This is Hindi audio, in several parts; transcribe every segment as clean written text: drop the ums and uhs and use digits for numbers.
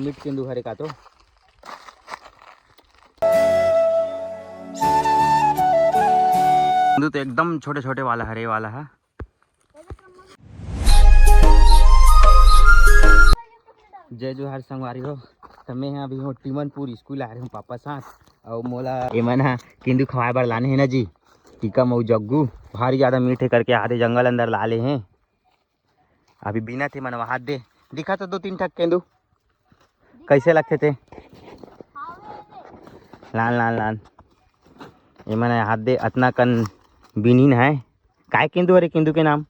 मीट केंदू हरे का तो एकदम छोटे छोटे वाला हरे वाला है। जय जोहार संगवारी हो। तो मैं अभी हूँ टिमनपुर स्कूल आ रही हूँ पापा साथ और मोला एमन है केंदू खवाए बर लाने हैं ना जी। टीका मऊ जग्गू भारी ज़्यादा मीठे करके आधे जंगल अंदर ला ले हैं। अभी बिना थे मन हाथ दे दिखा तो 2-3 ठक केंदू कैसे लगते थे लान लान लान ये मैंने हाथ दे अतना कन बिनीन है काय केंदू अरे केंदू के नाम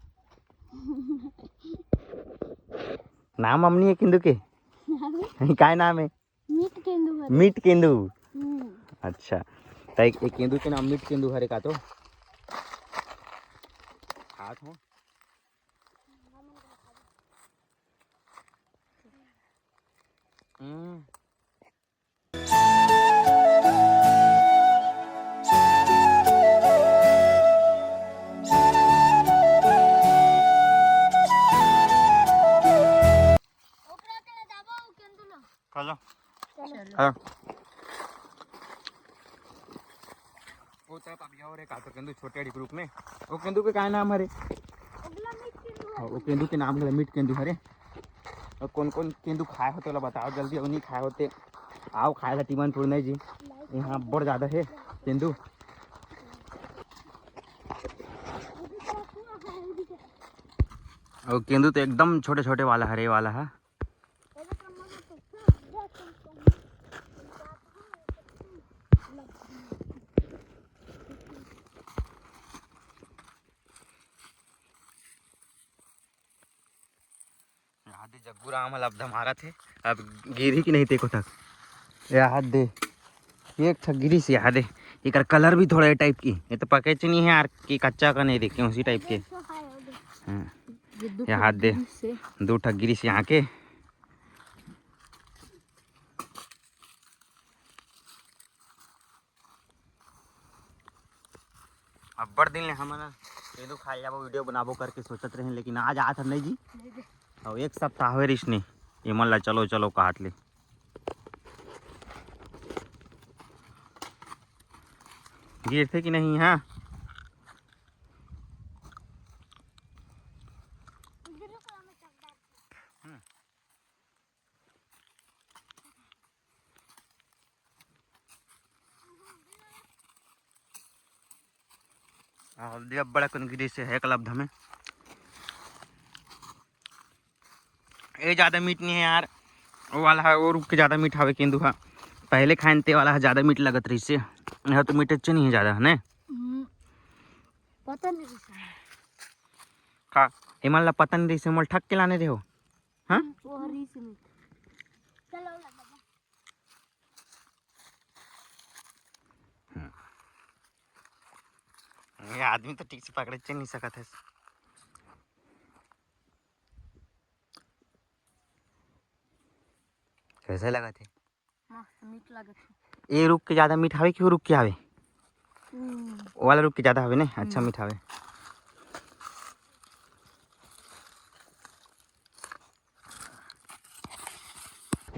नाम हमनी है केंदू के काय नाम है मीट केंदू। अच्छा तो एक केंदू के नाम मीट केंदू हरे का तो हाथ हो हाँ वो तब अभी और एक आता केंदू छोटे ग्रुप में वो केंदू के क्या नाम हरे वो केंदू के नाम है मीट केंदू हरे। और कौन कौन केंदू खाए होते ला बताओ जल्दी और नहीं खाए होते आओ खाए ला टिमनपुर नहीं जी यहाँ बहुत ज़्यादा है केंदू। और केंदू तो एकदम छोटे छोटे वाला हरे वाला है। जग्गू राम अब हमारा थे अब गिरी की नहीं थे को तक याद दे एक ठग गिरी से याद है। एक कलर भी थोड़ा टाइप की ये तो पके नहीं है यार कि कच्चा का नहीं देखे उसी टाइप के याद दे 2 ठग गिरी से यहाँ के अब बड़ दिन हमारा केंदू खाए जाबो वीडियो बनाबो करके सोचत रहे लेकिन आज आत नहीं जी और एक सप्ताह हुए रिश्ते ये मन ला चलो चलो काट ले गिर थे कि नहीं। हाँ अब बड़ा कन गिरी से है क्लब में ये ज़्यादा मीठ नहीं है यार वो वाला है वो रुक के ज़्यादा मीठा हवे केंदू हा पहले खान ते वाला है ज़्यादा मीठ लगत रही से यह तो मीठ अच्छे नहीं है ज़्यादा है ने पता नहीं का हिमल ला पता नहीं रही से मोल ठक के लाने रहे हो। हाँ वो हरी से मीठ चलो ये आदमी तो ठीक से पकड़े चल नहीं सकत है। कैसे लगा थे मीठ लगा ये रुक के ज़्यादा मीठा हवे कि वो रुक के आवे वो वाला रुक के ज़्यादा हवे ने अच्छा मीठा हवे।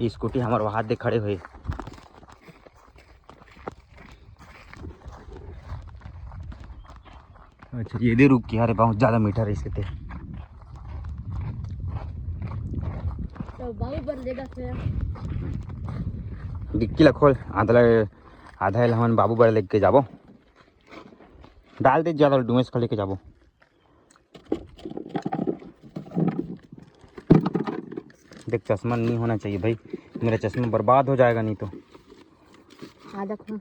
स्कूटी हमारे हाथ दे खड़े हुए अच्छा ये दे रुक के अरे बहुत ज़्यादा मीठा रही थे तो बाबू पर लेगा फिर डिक्की ला खोल आधा हम बाबू बड़ा लेके जाबो डाल दे ज़्यादा डुमेस खा लेके जाबो। देख चश्मा नहीं होना चाहिए भाई मेरा चश्मा बर्बाद हो जाएगा नहीं तो आधा खा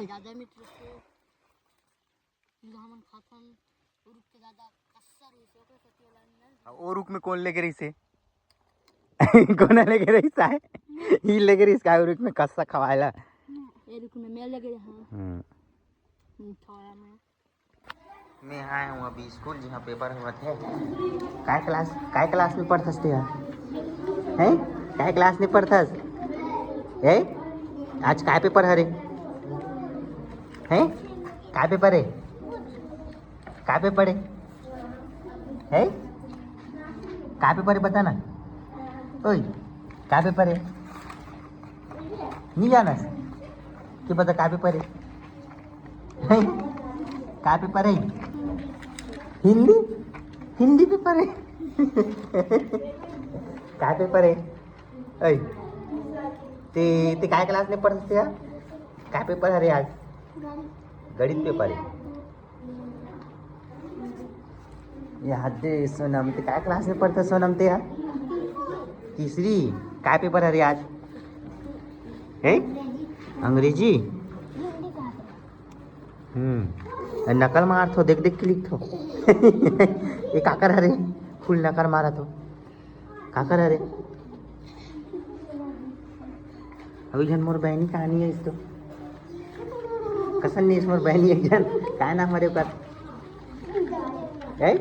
ज़्यादा मीठ रखो हम खाथन रुक के ज़्यादा कस्सा रही से ओके सती वाला वो रुक में कौन लेके रही से कौन लेके रही सा है ही लेके रही इसका रुक में कस्सा खवाएला ये रुक में मैं लगे हां थोड़ा मैं आया हूँ अभी स्कूल जहाँ पेपर हुआ थे काय क्लास में पढ़थस थे हैं काय क्लास में पढ़थस है आज काय पेपर हरे हैं काय पेपर है काय पेपर है काय पेपर आहे बता ना ओय काय पेपर आहे नहीं जाना कि बता काय पेपर है काय पेपर है हिंदी हिंदी पेपर है काय पेपर है ऐ ते काय क्लास में पढ़ते हैं काय पेपर है रे आज गणित पेपर है ये हद दे सोनम ते काय क्लास में पढ़ते सोनम ते यार तीसरी काय पेपर है रे आज है अंग्रेजी हिंदी का नकल मार थो देख देख के लिख थो ये काकर हरे फुल नकल मारा तो काकर हरे अभी जन मोर बहनी कहानी है इसको कसन नहीं इस मोर बहनी एक जन काय नाम हरे का है